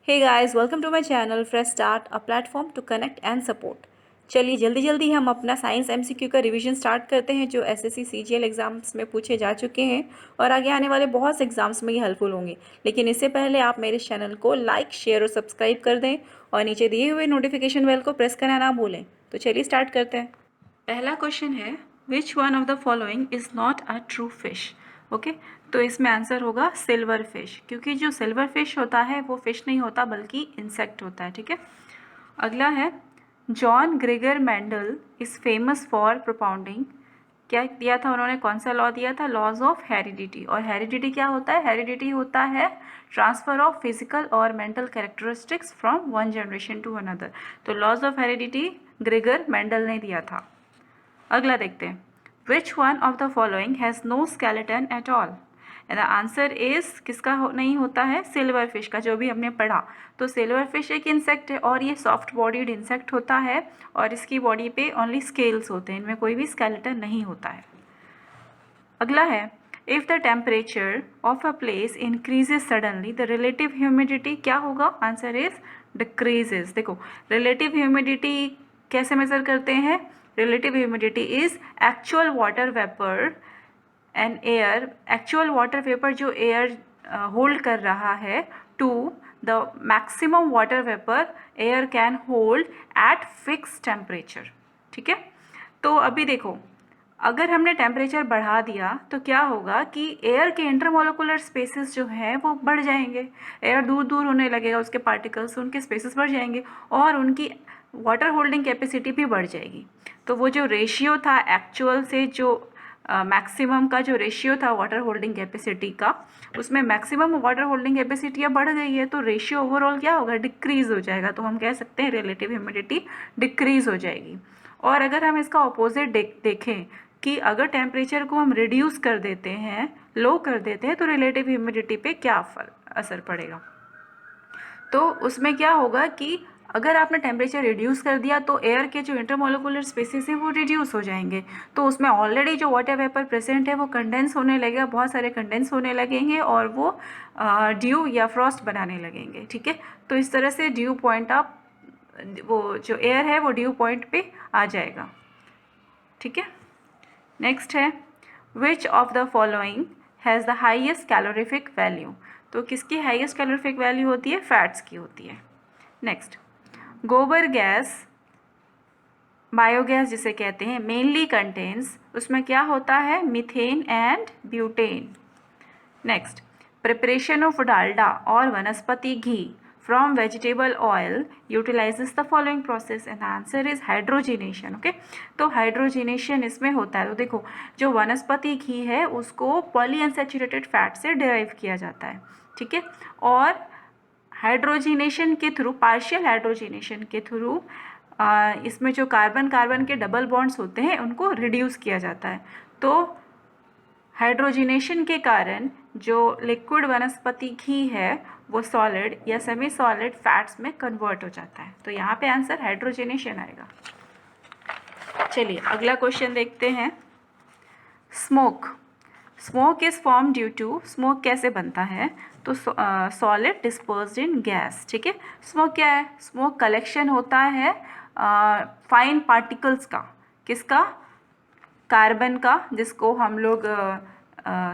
Hey guys, welcome to my channel fresh start, a platform to connect and support. चलिए जल्दी जल्दी हम अपना साइंस एमसीक्यू का रिवीजन स्टार्ट करते हैं जो एसएससी सीजीएल एग्जाम्स में पूछे जा चुके हैं और आगे आने वाले बहुत से एग्जाम्स में ये हेल्पफुल होंगे। लेकिन इससे पहले आप मेरे चैनल को लाइक, शेयर और सब्सक्राइब कर दें और नीचे दिए हुए नोटिफिकेशन बेल को प्रेस करना ना भूलें। तो चलिए स्टार्ट करते हैं। पहला क्वेश्चन है, which one of the following is not a true fish. Okay, तो इसमें आंसर होगा सिल्वर फिश, क्योंकि जो सिल्वर फिश होता है वो फिश नहीं होता बल्कि इंसेक्ट होता है। ठीक है, अगला है, John Gregor Mendel is famous for propounding. क्या दिया था उन्होंने, कौन सा लॉ दिया था? Laws of heredity. और हेरिडिटी क्या होता है? हेरिडिटी होता है ट्रांसफर ऑफ फिजिकल और mental characteristics from one generation to another. तो laws of heredity Gregor Mendel ने दिया था। अगला देखते हैं, which one of the following has no skeleton at all. The answer is किसका नहीं होता है? सिल्वर फिश का, जो भी हमने पढ़ा। तो सिल्वर फिश एक इंसेक्ट है और ये सॉफ्ट बॉडीड इंसेक्ट होता है और इसकी बॉडी पे ओनली स्केल्स होते हैं, इनमें कोई भी स्केलेटन नहीं होता है। अगला है, if the temperature of a place increases suddenly the relative humidity क्या होगा? Answer is decreases. देखो, रिलेटिव ह्यूमिडिटी कैसे मेजर करते हैं? Relative humidity is actual water vapour and air, actual water vapour जो एयर होल्ड कर रहा है, to the maximum water vapour air can hold at fix temperature. ठीक है, तो अभी देखो, अगर हमने टेम्परेचर बढ़ा दिया तो क्या होगा कि एयर के इंटरमोलिकुलर स्पेसेस जो हैं वो बढ़ जाएंगे, एयर दूर दूर होने लगेगा, उसके पार्टिकल्स, उनके स्पेसेस बढ़ जाएंगे और उनकी वाटर होल्डिंग कैपेसिटी भी बढ़ जाएगी। तो वो जो रेशियो था एक्चुअल से जो मैक्सिमम का जो रेशियो था वाटर होल्डिंग कैपेसिटी का, उसमें मैक्सिमम वाटर होल्डिंग कैपेसिटी अब बढ़ गई है तो रेशियो ओवरऑल क्या होगा? डिक्रीज हो जाएगा। तो हम कह सकते हैं रिलेटिव ह्यूमिडिटी डिक्रीज हो जाएगी। और अगर हम इसका ऑपोजिट देखें कि अगर टेम्परेचर को हम रिड्यूस कर देते हैं, लो कर देते हैं, तो रिलेटिव ह्यूमिडिटी पे क्या असर पड़ेगा? तो उसमें क्या होगा कि अगर आपने टेम्परेचर रिड्यूस कर दिया तो एयर के जो इंटरमोलिकुलर स्पेसेस हैं वो रिड्यूस हो जाएंगे, तो उसमें ऑलरेडी जो वाटर वेपर प्रेजेंट है वो कंडेंस होने लगेगा, बहुत सारे कंडेंस होने लगेंगे और वो ड्यू या फ्रॉस्ट बनाने लगेंगे। ठीक है, तो इस तरह से ड्यू पॉइंट आप, वो जो एयर है वो ड्यू पॉइंट पे आ जाएगा। ठीक है, नेक्स्ट है, विच of the following has the highest calorific value. तो किसकी हाइएस्ट कैलोरीफिक वैल्यू होती है? फैट्स की होती है। नेक्स्ट, गोबर गैस, बायोगैस जिसे कहते हैं, मेनली कंटेन्स, उसमें क्या होता है? Methane and butane. Next, preparation of Dalda और vanaspati ghee from vegetable oil utilises the following process and answer is hydrogenation. Okay, तो हाइड्रोजिनेशन इसमें होता है। तो देखो, जो वनस्पति घी है उसको पॉलीअनसैचुरेटेड फैट से डिराइव किया जाता है। ठीक है, और हाइड्रोजिनेशन के थ्रू, पार्शियल हाइड्रोजिनेशन के थ्रू इसमें जो कार्बन कार्बन के डबल बॉन्ड्स होते हैं उनको रिड्यूस किया जाता है। तो हाइड्रोजिनेशन के कारण जो लिक्विड वनस्पति घी है वो सॉलिड या सेमी सॉलिड फैट्स में कन्वर्ट हो जाता है। तो यहाँ पे आंसर हाइड्रोजिनेशन आएगा। चलिए अगला क्वेश्चन देखते हैं, smoke, smoke is form due to, smoke कैसे बनता है? तो सॉलिड डिस्पर्स्ड इन गैस। ठीक है, स्मोक क्या है? स्मोक कलेक्शन होता है फाइन पार्टिकल्स का, किसका? कार्बन का, जिसको हम लोग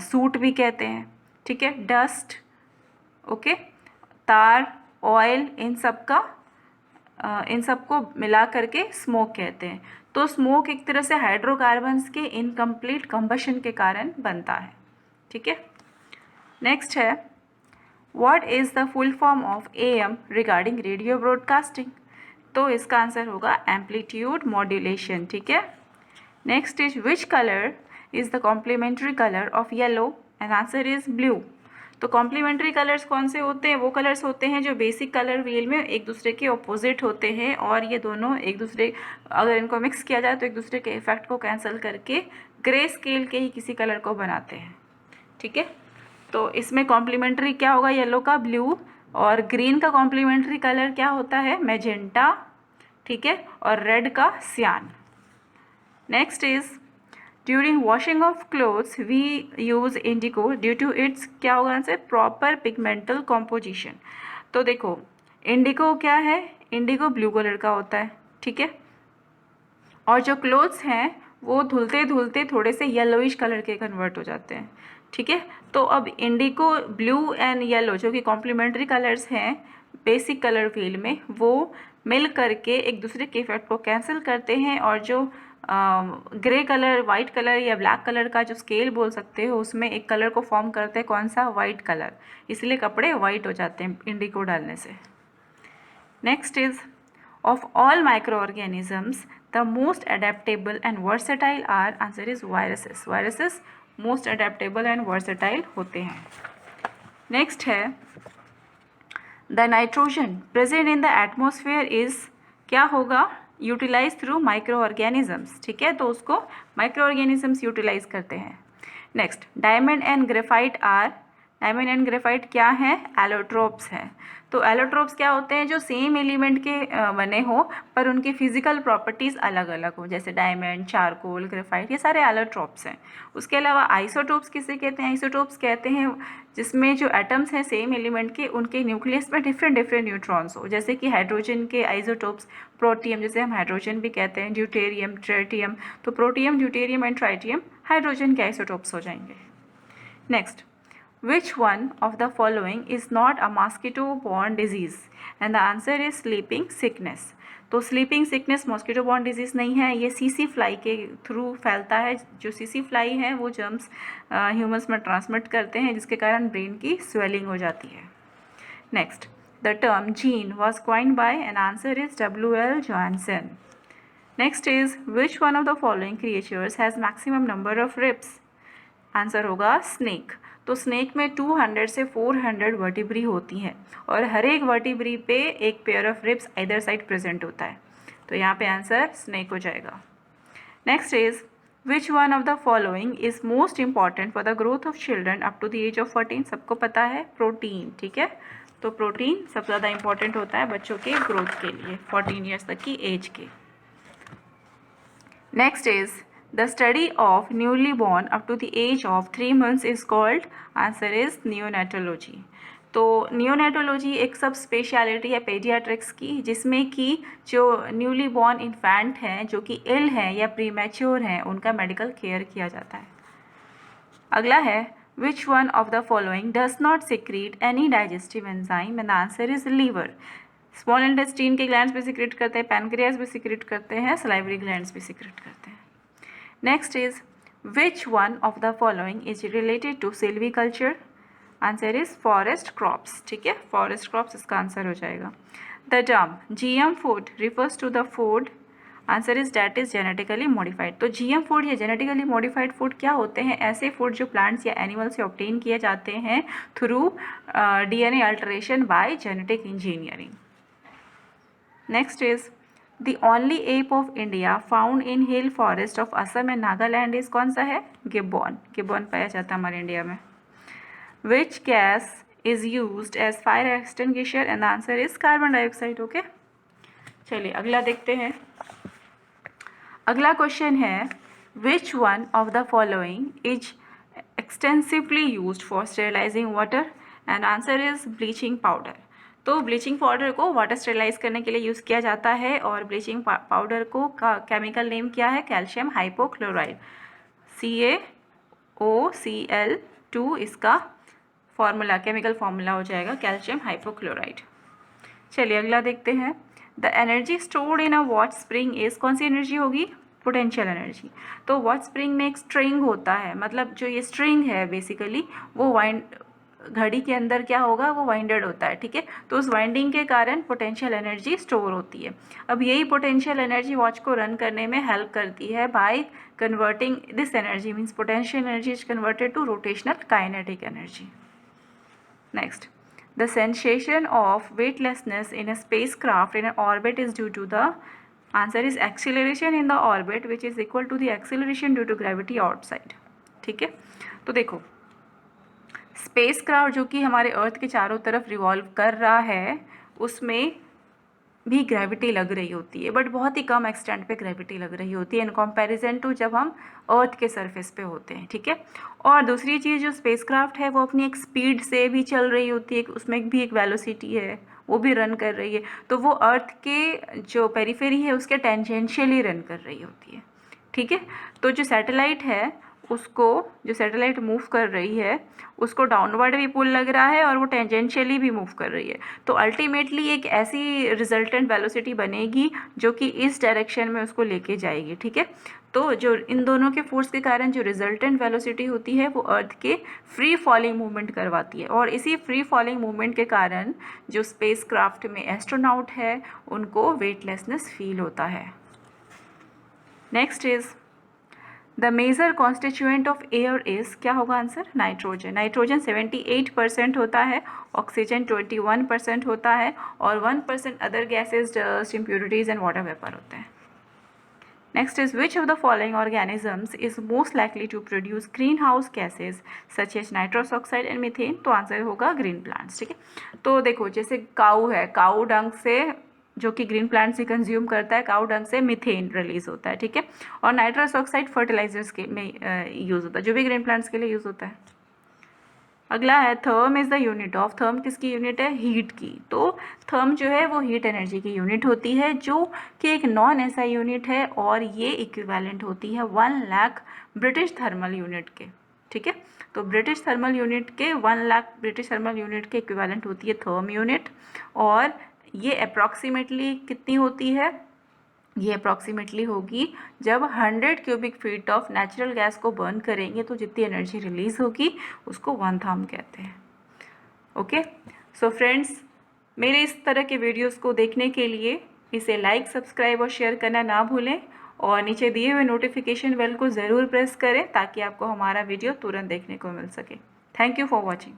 सूट भी कहते हैं। ठीक है, डस्ट, ओके, तार, ऑयल, इन सब का इन सबको मिला करके स्मोक कहते हैं। तो स्मोक एक तरह से हाइड्रोकार्बन्स के इनकम्प्लीट कंबशन के कारण बनता है। ठीक है, नेक्स्ट है, what is the full form of AM regarding radio broadcasting. तो इसका आंसर होगा एम्पलीट्यूड मॉड्यूलेशन। ठीक है, next is which colour is the complementary colour of yellow and answer is blue. तो कॉम्प्लीमेंट्री कलर्स कौन से होते हैं? वो कलर्स होते हैं जो बेसिक कलर व्हील में एक दूसरे के ऑपोजिट होते हैं और ये दोनों एक दूसरे, अगर इनको मिक्स किया जाए तो एक दूसरे के इफेक्ट को कैंसिल करके ग्रे स्केल के ही किसी कलर को बनाते हैं। ठीक है, तो इसमें कॉम्प्लीमेंट्री क्या होगा? येलो का ब्लू, और ग्रीन का कॉम्प्लीमेंट्री कलर क्या होता है? मैजेंटा। ठीक है, और रेड का cyan. Next is, during washing of clothes we use indigo due to its, क्या होगा आंसर? Proper पिगमेंटल composition. तो देखो, इंडिगो क्या है, इंडिगो ब्लू कलर का होता है, ठीक है। और जो क्लोथ्स हैं वो धुलते धुलते थोड़े से येलोइश कलर के कन्वर्ट हो जाते हैं, ठीक है। तो अब इंडिगो ब्लू एंड येलो जो कि कॉम्प्लीमेंट्री कलर्स हैं बेसिक कलर फील्ड में, वो मिल करके एक दूसरे के इफेक्ट को कैंसिल करते हैं, और जो ग्रे कलर, वाइट कलर या ब्लैक कलर का जो स्केल बोल सकते हो उसमें एक कलर को फॉर्म करते हैं, कौन सा, वाइट कलर, इसलिए कपड़े वाइट हो जाते हैं इंडिगो डालने से। Next is of all microorganisms the most adaptable and versatile are, answer is viruses. viruses most adaptable and versatile होते हैं। नेक्स्ट है the nitrogen present in the atmosphere is, क्या होगा, यूटिलाइज थ्रू माइक्रोऑर्गेनिजम्स, ठीक है, तो उसको माइक्रोऑर्गेनिजम्स यूटिलाइज करते हैं। Next diamond and graphite are, diamond and graphite क्या है, एलोट्रोप्स हैं। तो एलोट्रोप्स क्या होते हैं, जो सेम एलिमेंट के बने हो पर उनकी फिजिकल प्रॉपर्टीज़ अलग अलग हो, जैसे डायमंड, चारकोल, ग्रेफाइट, ये सारे एलोट्रोप्स हैं। उसके अलावा आइसोटोप्स किसे कहते हैं, आइसोटोप्स कहते हैं जिसमें जो एटम्स हैं सेम एलिमेंट के, उनके न्यूक्लियस में डिफरेंट डिफरेंट न्यूट्रॉन्स हो, जैसे कि हाइड्रोजन के आइसोटोप्स, प्रोटियम जिसे हम हाइड्रोजन भी कहते हैं, ड्यूटेरियम, ट्रिटियम, तो protium, deuterium and tritium hydrogen के आइसोटोप्स हो जाएंगे। Next, which one of the following is not a mosquito borne disease, and the answer is sleeping sickness। तो sleeping sickness mosquito borne disease नहीं है, ये CC fly के through फैलता है। जो सीसी फ्लाई है वो जर्म्स ह्यूमन्स में ट्रांसमिट करते हैं, जिसके कारण ब्रेन की स्वेलिंग हो जाती है। Next, the term gene was coined by, and answer is W.L. Johnson. Next is which one of the following creatures has maximum number of ribs, answer होगा स्नेक। तो स्नेक में 200 से 400 वर्टिब्री होती हैं, और हर एक वर्टिब्री पे एक पेयर ऑफ रिब्स इधर साइड प्रेजेंट होता है, तो यहाँ पे आंसर स्नेक हो जाएगा। Next is which one of the following is most important for the growth of children up to the age of 14, सबको पता है प्रोटीन, ठीक है। तो प्रोटीन सबसे ज़्यादा इंपॉर्टेंट होता है बच्चों के ग्रोथ के लिए 14 ईयर्स तक की एज के। Next is the study of newly born up to the age of 3 months is called, answer is neonatology। तो नियोनेटोलॉजी एक सब स्पेशलिटी है पेडियाट्रिक्स की, जिसमें कि जो न्यूली बॉर्न इन्फेंट हैं जो कि इल हैं या प्रीमैच्योर हैं उनका मेडिकल केयर किया जाता है। अगला है which one of the following does not secrete any digestive enzyme, and answer is liver. Small intestine के ग्लैंड्स भी सिक्रेट करते हैं, पैनक्रियास भी सिक्रेट करते हैं, सलाइवरी ग्लैंड्स भी सिक्रेट करते हैं। Next is which one of the following is related to silviculture, answer is forest crops, ठीक है, forest crops इसका आंसर हो जाएगा। The term GM food refers to the food, answer is that is genetically modified। तो GM food या genetically modified food क्या होते हैं, ऐसे food जो plants या animals से obtain किए जाते हैं through DNA alteration by genetic engineering। Next is The only ape of India found in hill forest of Assam and Nagaland is, कौन सा है, गिब्बॉन। गिब्बॉन पाया जाता है हमारे इंडिया में। Which gas is used as fire extinguisher, and the answer is carbon dioxide. Okay, चलिए अगला देखते हैं। अगला क्वेश्चन है Which one of the following is extensively used for sterilizing water, and answer is bleaching powder। तो bleaching powder को water sterilise करने के लिए यूज़ किया जाता है, और ब्लीचिंग पाउडर को का केमिकल नेम क्या है, कैल्शियम हाइपोक्लोराइड, CaOCl2 इसका फॉर्मूला, केमिकल फॉर्मूला हो जाएगा कैल्शियम हाइपोक्लोराइड। चलिए अगला देखते हैं। The energy stored in a watch spring is, कौन सी एनर्जी होगी, पोटेंशियल एनर्जी। तो वॉच स्प्रिंग में एक स्ट्रिंग होता है, मतलब जो ये स्ट्रिंग है बेसिकली वो वाइंड, घड़ी के अंदर क्या होगा, वो वाइंडेड होता है, ठीक है। तो उस वाइंडिंग के कारण पोटेंशियल एनर्जी स्टोर होती है। अब यही पोटेंशियल एनर्जी वॉच को रन करने में हेल्प करती है by converting this energy, means potential energy is converted to rotational kinetic energy. Next, the sensation of weightlessness in a spacecraft in orbit is due to the, answer is acceleration in the orbit which is equal to the acceleration due to gravity outside, ठीक है। तो देखो spacecraft जो कि हमारे अर्थ के चारों तरफ रिवॉल्व कर रहा है उसमें भी ग्रेविटी लग रही होती है, बट बहुत ही कम एक्सटेंट पे ग्रेविटी लग रही होती है इन कंपैरिजन टू जब हम अर्थ के सरफेस पे होते हैं, ठीक है। और दूसरी चीज़ जो स्पेसक्राफ्ट है वो अपनी एक स्पीड से भी चल रही होती है, उसमें भी एक वेलोसिटी है, वो भी रन कर रही है, तो वो अर्थ के जो पेरिफेरी है उसके टेंजेंशियली रन कर रही होती है। ठीक है, तो जो सैटेलाइट है उसको, जो सैटेलाइट मूव कर रही है उसको डाउनवर्ड भी पुल लग रहा है और वो टेंजेंशियली भी मूव कर रही है, तो अल्टीमेटली एक ऐसी रिजल्टेंट वेलोसिटी बनेगी जो कि इस डायरेक्शन में उसको लेके जाएगी। ठीक है, तो जो इन दोनों के फोर्स के कारण जो रिजल्टेंट वेलोसिटी होती है वो अर्थ के फ्री फॉलिंग मूवमेंट करवाती है, और इसी फ्री फॉलिंग मूवमेंट के कारण जो स्पेस क्राफ्ट में एस्ट्रोनॉट है उनको वेटलेसनेस फील होता है। Next is the major constituent of air is, क्या होगा आंसर? नाइट्रोजन। नाइट्रोजन 78% होता है, ऑक्सीजन 21% होता है, और 1% other gases, dust, impurities and water vapour होते हैं। Next is which of the following organisms is most likely to produce green house gases such as nitrous oxide and methane, तो answer होगा green plants. ठीक है, तो देखो जैसे काऊ है, काऊ डंग से, जो कि ग्रीन प्लांट्स ही कंज्यूम करता है, काऊ डंग से मीथेन रिलीज होता है। ठीक है, और नाइट्रस ऑक्साइड फर्टिलाइजर्स के में यूज़ होता है, जो भी ग्रीन प्लांट्स के लिए यूज़ होता है। अगला है therm is the unit of, therm किसकी यूनिट है? हीट की। तो थर्म जो है वो हीट एनर्जी की यूनिट होती है, जो कि एक नॉन एसआई यूनिट है, और ये इक्विवेलेंट होती है 1 लाख ब्रिटिश थर्मल यूनिट के। ठीक है, तो ब्रिटिश थर्मल यूनिट के 1 लाख ब्रिटिश थर्मल यूनिट के इक्विवेलेंट होती है थर्म यूनिट, और ये अप्रॉक्सीमेटली कितनी होती है? ये अप्रॉक्सीमेटली होगी जब 100 cubic feet of natural gas को बर्न करेंगे तो जितनी एनर्जी रिलीज होगी उसको 1 थर्म कहते हैं। ओके, सो फ्रेंड्स, मेरे इस तरह के वीडियोस को देखने के लिए इसे लाइक, सब्सक्राइब और शेयर करना ना भूलें, और नीचे दिए हुए नोटिफिकेशन बेल को ज़रूर प्रेस करें ताकि आपको हमारा वीडियो तुरंत देखने को मिल सके। Thank you for watching.